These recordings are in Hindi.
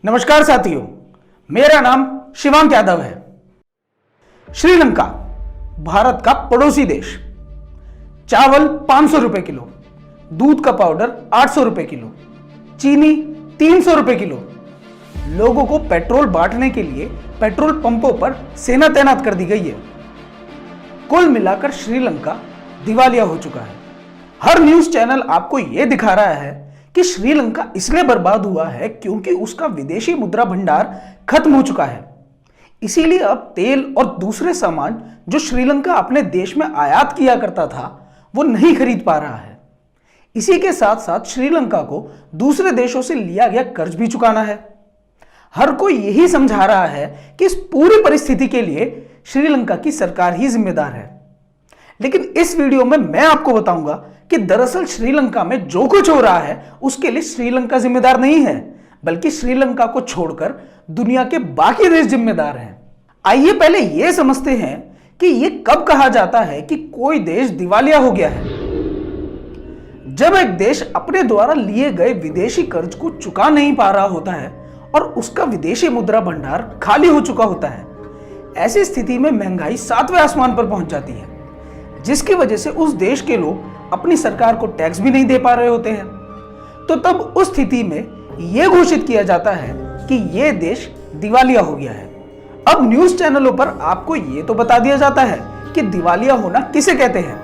नमस्कार साथियों, मेरा नाम शिवांक यादव है। श्रीलंका भारत का पड़ोसी देश। चावल 500 रुपए किलो, दूध का पाउडर 800 रुपए किलो, चीनी 300 रुपए किलो। लोगों को पेट्रोल बांटने के लिए पेट्रोल पंपों पर सेना तैनात कर दी गई है। कुल मिलाकर श्रीलंका दिवालिया हो चुका है। हर न्यूज चैनल आपको यह दिखा रहा है कि श्रीलंका इसलिए बर्बाद हुआ है क्योंकि उसका विदेशी मुद्रा भंडार खत्म हो चुका है। इसीलिए अब तेल और दूसरे सामान जो श्रीलंका अपने देश में आयात किया करता था वो नहीं खरीद पा रहा है। इसी के साथ साथ श्रीलंका को दूसरे देशों से लिया गया कर्ज भी चुकाना है। हर कोई यही समझा रहा है कि इस पूरी परिस्थिति के लिए श्रीलंका की सरकार ही जिम्मेदार है। लेकिन इस वीडियो में मैं आपको बताऊंगा कि दरअसल श्रीलंका में जो कुछ हो रहा है उसके लिए श्रीलंका जिम्मेदार नहीं है, बल्कि श्रीलंका को छोड़कर दुनिया के बाकी देश जिम्मेदार हैं। आइए पहले यह समझते हैं कि यह कब कहा जाता है कि कोई देश दिवालिया हो गया है। जब एक देश अपने द्वारा लिए गए विदेशी कर्ज को चुका नहीं पा रहा होता है और उसका विदेशी मुद्रा भंडार खाली हो चुका होता है। ऐसी स्थिति में महंगाई 7वें आसमान पर पहुंच जाती है, जिसकी वजह से उस देश के लोग अपनी सरकार को टैक्स भी नहीं दे पा रहे होते हैं। तो तब उस स्थिति में यह घोषित किया जाता है कि यह देश दिवालिया हो गया है। अब न्यूज चैनलों पर आपको यह तो बता दिया जाता है कि दिवालिया होना किसे कहते हैं,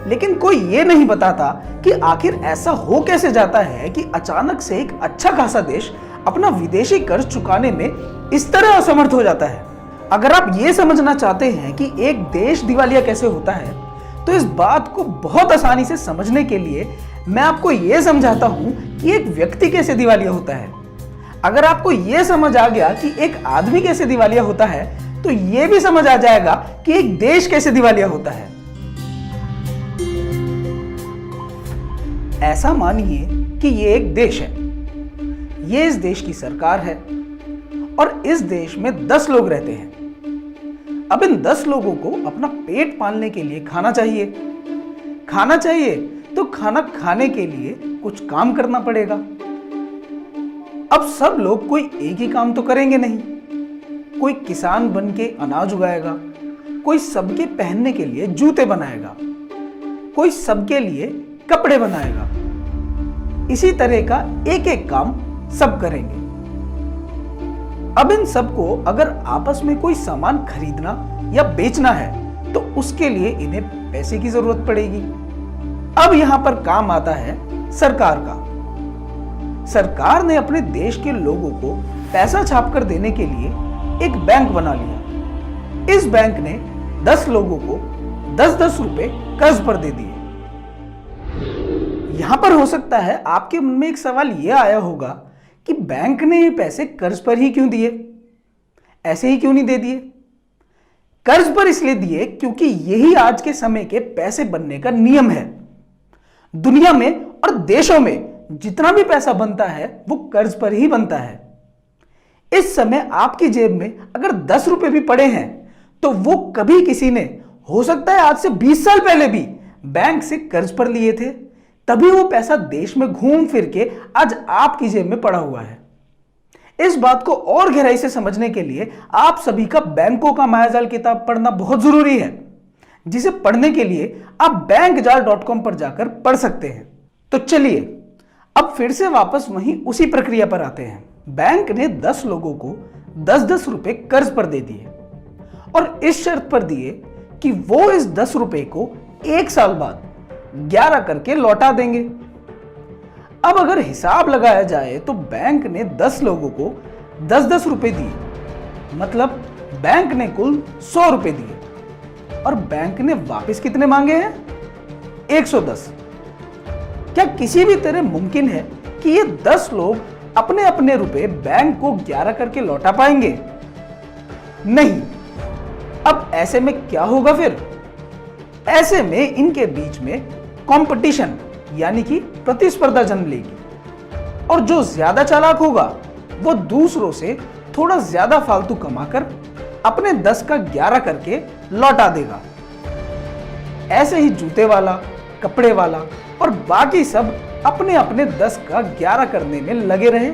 लेकिन कोई यह नहीं बताता कि आखिर ऐसा हो कैसे जाता है कि अचानक से एक अच्छा खासा देश अपना विदेशी कर्ज चुकाने में इस तरह असमर्थ हो जाता है। अगर आप यह समझना चाहते हैं कि एक देश दिवालिया कैसे होता है, तो इस बात को बहुत आसानी से समझने के लिए मैं आपको यह समझाता हूं कि एक व्यक्ति कैसे दिवालिया होता है। अगर आपको यह समझ आ गया कि एक आदमी कैसे दिवालिया होता है, तो यह भी समझ आ जाएगा कि एक देश कैसे दिवालिया होता है। ऐसा मानिए कि यह एक देश है। यह इस देश की सरकार है और इस देश में 10 लोग रहते हैं। अब इन 10 लोगों को अपना पेट पालने के लिए खाना चाहिए तो खाना खाने के लिए कुछ काम करना पड़ेगा। अब सब लोग कोई एक ही काम तो करेंगे नहीं। कोई किसान बन के अनाज उगाएगा, कोई सबके पहनने के लिए जूते बनाएगा, कोई सबके लिए कपड़े बनाएगा। इसी तरह का एक एक काम सब करेंगे। अब इन सबको अगर आपस में कोई सामान खरीदना या बेचना है तो उसके लिए इन्हें पैसे की जरूरत पड़ेगी। अब यहां पर काम आता है सरकार का। सरकार ने अपने देश के लोगों को पैसा छापकर देने के लिए एक बैंक बना लिया। इस बैंक ने 10 लोगों को 10-10 रुपए कर्ज पर दे दिए। यहां पर हो सकता है आपके मन में एक सवाल यह आया होगा कि बैंक ने ये पैसे कर्ज पर ही क्यों दिए, ऐसे ही क्यों नहीं दे दिए। कर्ज पर इसलिए दिए क्योंकि यही आज के समय के पैसे बनने का नियम है। दुनिया में और देशों में जितना भी पैसा बनता है वो कर्ज पर ही बनता है। इस समय आपकी जेब में अगर 10 रुपए भी पड़े हैं तो वो कभी किसी ने, हो सकता है आज से 20 साल पहले भी, बैंक से कर्ज पर लिए थे। तभी वो पैसा देश में घूम फिर के आज आपकी जेब में पड़ा हुआ है। इस बात को और गहराई से समझने के लिए आप सभी का बैंकों का मायाजाल किताब पढ़ना बहुत जरूरी है, जिसे पढ़ने के लिए आप bankjaal.com पर जाकर पढ़ सकते हैं। तो चलिए अब फिर से वापस वहीं उसी प्रक्रिया पर आते हैं। बैंक ने 10 लोगों को 10-10 रुपए कर्ज पर दे दिए और इस शर्त पर दिए कि वो इस 10 रुपए को 1 साल बाद 11 करके लौटा देंगे। अब अगर हिसाब लगाया जाए तो बैंक ने 10 लोगों को 10-10 रुपए दिए, मतलब बैंक ने कुल 100 रुपए दिए और बैंक ने वापस कितने मांगे हैं? 110। क्या किसी भी तरह मुमकिन है कि ये 10 लोग अपने अपने रुपए बैंक को 11 करके लौटा पाएंगे? नहीं। अब ऐसे में क्या होगा फिर? ऐसे में इनके बीच में कंपटीशन यानी कि प्रतिस्पर्धा जन्म लेगी और जो ज्यादा चालाक होगा वो दूसरों से थोड़ा ज्यादा फालतू कमाकर अपने 10 का 11 करके लौटा देगा। ऐसे ही जूते वाला, कपड़े वाला और बाकी सब अपने अपने 10 का 11 करने में लगे रहे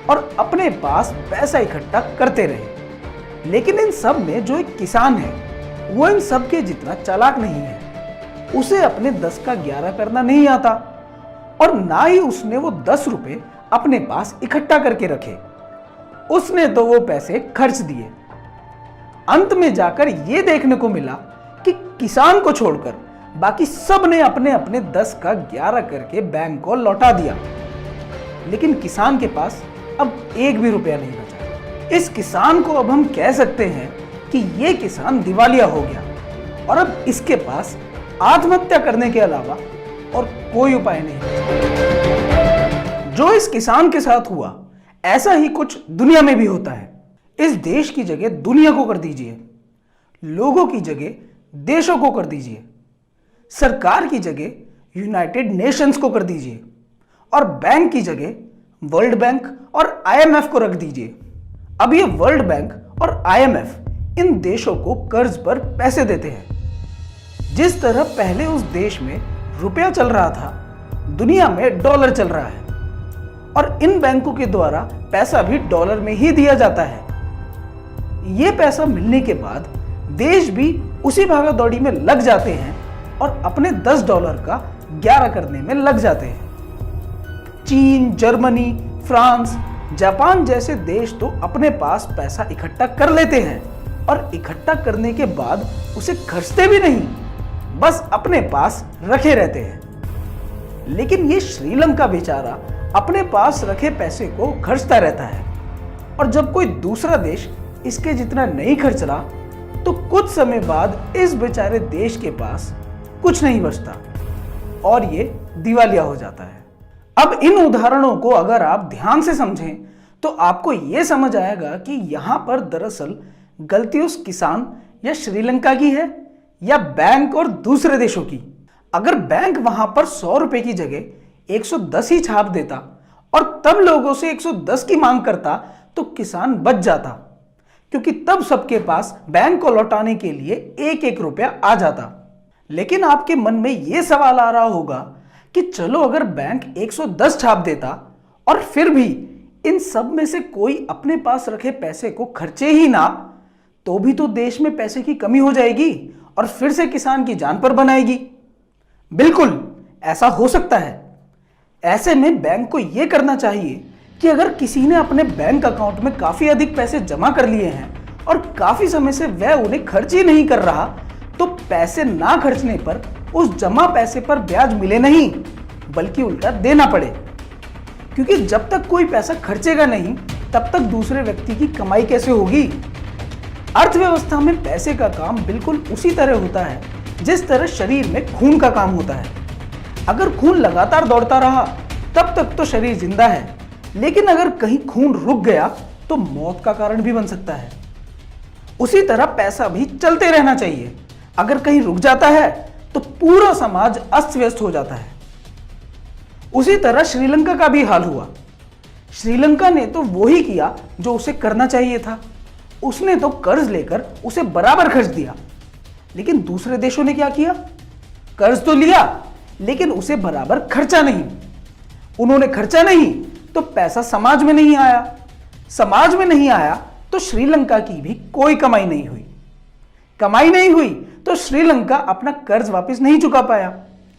और अपने पास पैसा इकट्ठा करते रहे। लेकिन इन सब में जो एक किसान है वो इन सब के जितना चालाक नहीं है। उसे अपने 10 का 11 करना नहीं आता और ना ही उसने वो 10 रुपए अपने पास इकट्ठा करके रखे। उसने तो वो पैसे खर्च दिए। अंत में जाकर ये देखने को मिला कि किसान को छोड़कर बाकी सब ने अपने अपने 10 का 11 करके बैंक को लौटा दिया। लेकिन किसान के पास अब एक भी रुपया नहीं बचा। इस किसान को अब हम कह सकते हैं कि ये किसान दिवालिया हो गया और अब इसके पास आत्महत्या करने के अलावा और कोई उपाय नहीं। जो इस किसान के साथ हुआ ऐसा ही कुछ दुनिया में भी होता है। इस देश की जगह दुनिया को कर दीजिए, लोगों की जगह देशों को कर दीजिए, सरकार की जगह यूनाइटेड नेशंस को कर दीजिए और बैंक की जगह वर्ल्ड बैंक और आईएमएफ को रख दीजिए। अब ये वर्ल्ड बैंक और आईएमएफ इन देशों को कर्ज पर पैसे देते हैं। जिस तरह पहले उस देश में रुपया चल रहा था, दुनिया में डॉलर चल रहा है और इन बैंकों के द्वारा पैसा भी डॉलर में ही दिया जाता है। ये पैसा मिलने के बाद देश भी उसी भागा दौड़ी में लग जाते हैं और अपने $10 का 11 करने में लग जाते हैं। चीन, जर्मनी, फ्रांस, जापान जैसे देश तो अपने पास पैसा इकट्ठा कर लेते हैं और इकट्ठा करने के बाद उसे खर्चते भी नहीं, बस अपने पास रखे रहते हैं। लेकिन ये श्रीलंका बेचारा अपने पास रखे पैसे को खर्चता रहता है और जब कोई दूसरा देश इसके जितना नहीं खर्च रहा तो कुछ समय बाद इस बेचारे देश के पास कुछ नहीं बचता और ये दिवालिया हो जाता है। अब इन उदाहरणों को अगर आप ध्यान से समझें तो आपको यह समझ आएगा कि यहां पर दरअसल गलती उस किसान या श्रीलंका की है या बैंक और दूसरे देशों की। अगर बैंक वहां पर 100 रुपए की जगह 110 ही छाप देता और तब लोगों से 110 की मांग करता तो किसान बच जाता, क्योंकि तब सबके पास बैंक को लौटाने के लिए एक एक रुपया आ जाता। लेकिन आपके मन में यह सवाल आ रहा होगा कि चलो अगर बैंक 110 छाप देता और फिर भी इन सब में से कोई अपने पास रखे पैसे को खर्चे ही ना, तो भी तो देश में पैसे की कमी हो जाएगी और फिर से किसान की जान पर बनाएगी। बिल्कुल ऐसा हो सकता है। ऐसे में बैंक को यह करना चाहिए कि अगर किसी ने अपने बैंक अकाउंट में काफी अधिक पैसे जमा कर लिए हैं और काफी समय से वह उन्हें खर्च ही नहीं कर रहा, तो पैसे ना खर्चने पर उस जमा पैसे पर ब्याज मिले नहीं बल्कि उल्टा देना पड़े, क्योंकि जब तक कोई पैसा खर्चेगा नहीं तब तक दूसरे व्यक्ति की कमाई कैसे होगी। अर्थव्यवस्था में पैसे का काम बिल्कुल उसी तरह होता है जिस तरह शरीर में खून का काम होता है। अगर खून लगातार दौड़ता रहा तब तक तो शरीर जिंदा है, लेकिन अगर कहीं खून रुक गया तो मौत का कारण भी बन सकता है। उसी तरह पैसा भी चलते रहना चाहिए। अगर कहीं रुक जाता है तो पूरा समाज अस्त व्यस्त हो जाता है। उसी तरह श्रीलंका का भी हाल हुआ। श्रीलंका ने तो वो ही किया जो उसे करना चाहिए था। उसने तो कर्ज लेकर उसे बराबर खर्च दिया। लेकिन दूसरे देशों ने क्या किया? कर्ज तो लिया लेकिन उसे बराबर खर्चा नहीं। उन्होंने खर्चा नहीं तो पैसा समाज में नहीं आया। समाज में नहीं आया तो श्रीलंका की भी कोई कमाई नहीं हुई। कमाई नहीं हुई तो श्रीलंका अपना कर्ज वापस नहीं चुका पाया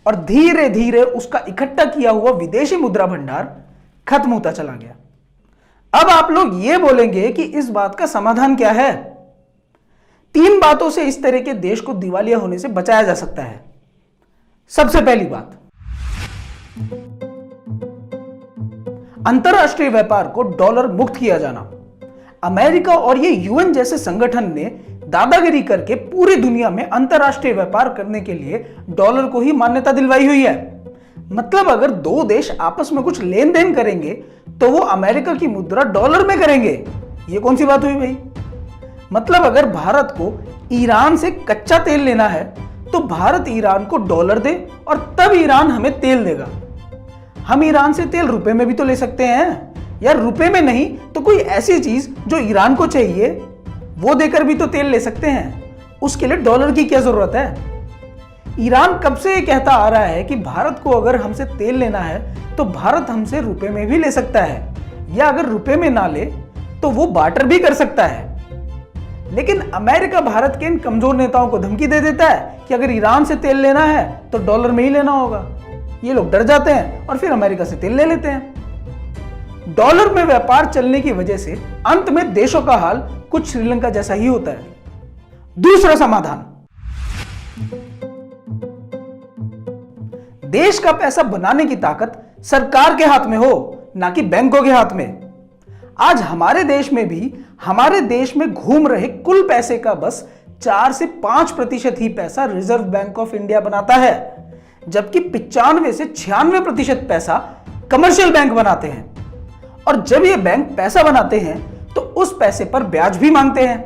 और धीरे धीरे उसका इकट्ठा किया हुआ विदेशी मुद्रा भंडार खत्म होता चला गया। अब आप लोग ये बोलेंगे कि इस बात का समाधान क्या है? 3 बातों से इस तरह के देश को दिवालिया होने से बचाया जा सकता है। सबसे पहली बात, अंतरराष्ट्रीय व्यापार को डॉलर मुक्त किया जाना। अमेरिका और ये यूएन जैसे संगठन ने दादागिरी करके पूरी दुनिया में अंतरराष्ट्रीय व्यापार करने के लिए डॉलर को ही मान्यता दिलवाई हुई है। मतलब अगर 2 देश आपस में कुछ लेन देन करेंगे तो वो अमेरिका की मुद्रा डॉलर में करेंगे। ये कौन सी बात हुई भाई? मतलब अगर भारत को ईरान से कच्चा तेल लेना है तो भारत ईरान को डॉलर दे और तब ईरान हमें तेल देगा। हम ईरान से तेल रुपए में भी तो ले सकते हैं, या रुपए में नहीं तो कोई ऐसी चीज जो ईरान को चाहिए वो देकर भी तो तेल ले सकते हैं। उसके लिए डॉलर की क्या जरूरत है? ईरान कब से ये कहता आ रहा है कि भारत को अगर हमसे तेल लेना है तो भारत हमसे रुपए में भी ले सकता है, या अगर रुपए में ना ले तो वो बार्टर भी कर सकता है। लेकिन अमेरिका भारत के इन कमजोर नेताओं को धमकी दे देता है कि अगर ईरान से तेल लेना है तो डॉलर में ही लेना होगा। ये लोग डर जाते हैं और फिर अमेरिका से तेल ले लेते हैं। डॉलर में व्यापार चलने की वजह से अंत में देशों का हाल कुछ श्रीलंका जैसा ही होता है। दूसरा समाधान, देश का पैसा बनाने की ताकत सरकार के हाथ में हो, ना कि बैंकों के हाथ में। आज हमारे देश में घूम रहे कुल पैसे का बस 4 से 5% ही पैसा रिजर्व बैंक ऑफ इंडिया बनाता है, जबकि 95 से 96% पैसा कमर्शियल बैंक बनाते हैं। और जब ये बैंक पैसा बनाते हैं तो उस पैसे पर ब्याज भी मांगते हैं,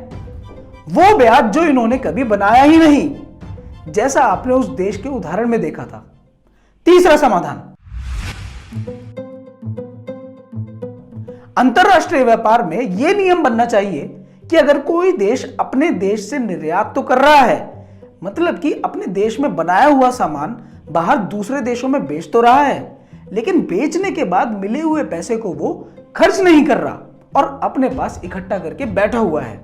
वो ब्याज जो इन्होंने कभी बनाया ही नहीं, जैसा आपने उस देश के उदाहरण में देखा था। तीसरा समाधान, अंतरराष्ट्रीय व्यापार में यह नियम बनना चाहिए कि अगर कोई देश अपने देश से निर्यात तो कर रहा है, मतलब कि अपने देश में बनाया हुआ सामान बाहर दूसरे देशों में बेच तो रहा है, लेकिन बेचने के बाद मिले हुए पैसे को वो खर्च नहीं कर रहा और अपने पास इकट्ठा करके बैठा हुआ है,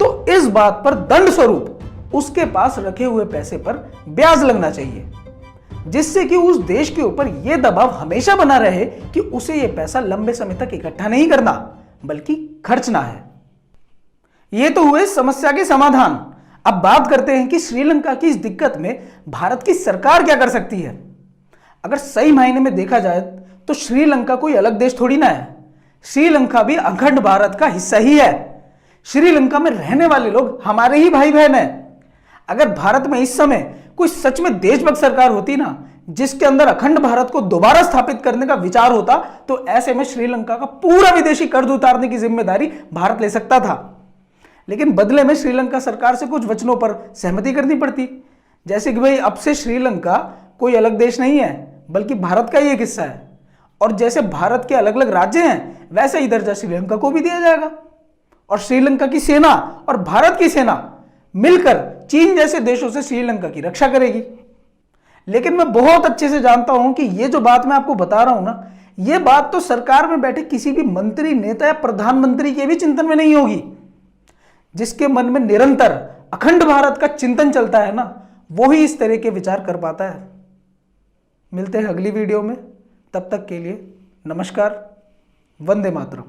तो इस बात पर दंड स्वरूप उसके पास रखे हुए पैसे पर ब्याज लगना चाहिए, जिससे कि उस देश के ऊपर यह दबाव हमेशा बना रहे कि उसे यह पैसा लंबे समय तक इकट्ठा नहीं करना बल्कि खर्चना है। यह तो हुए समस्या के समाधान। अब बात करते हैं कि श्रीलंका की इस दिक्कत में भारत की सरकार क्या कर सकती है। अगर सही मायने में देखा जाए तो श्रीलंका कोई अलग देश थोड़ी ना है। श्रीलंका भी अखंड भारत का हिस्सा ही है। श्रीलंका में रहने वाले लोग हमारे ही भाई बहन हैं। अगर भारत में इस समय कोई सच में देशभक्त सरकार होती ना, जिसके अंदर अखंड भारत को दोबारा स्थापित करने का विचार होता, तो ऐसे में श्रीलंका का पूरा विदेशी कर्ज उतारने की जिम्मेदारी भारत ले सकता था। लेकिन बदले में श्रीलंका सरकार से कुछ वचनों पर सहमति करनी पड़ती, जैसे कि भाई अब से श्रीलंका कोई अलग देश नहीं है बल्कि भारत का ही एक हिस्सा है, और जैसे भारत के अलग अलग राज्य हैं वैसे ही दर्जा श्रीलंका को भी दिया जाएगा। और श्रीलंका की सेना और भारत की सेना मिलकर चीन जैसे देशों से श्रीलंका की रक्षा करेगी। लेकिन मैं बहुत अच्छे से जानता हूं कि ये जो बात मैं आपको बता रहा हूं ना, ये बात तो सरकार में बैठे किसी भी मंत्री, नेता या प्रधानमंत्री के भी चिंतन में नहीं होगी। जिसके मन में निरंतर अखंड भारत का चिंतन चलता है ना, वो ही इस तरह के विचार कर पाता है। मिलते हैं अगली वीडियो में, तब तक के लिए नमस्कार, वंदे मातरम।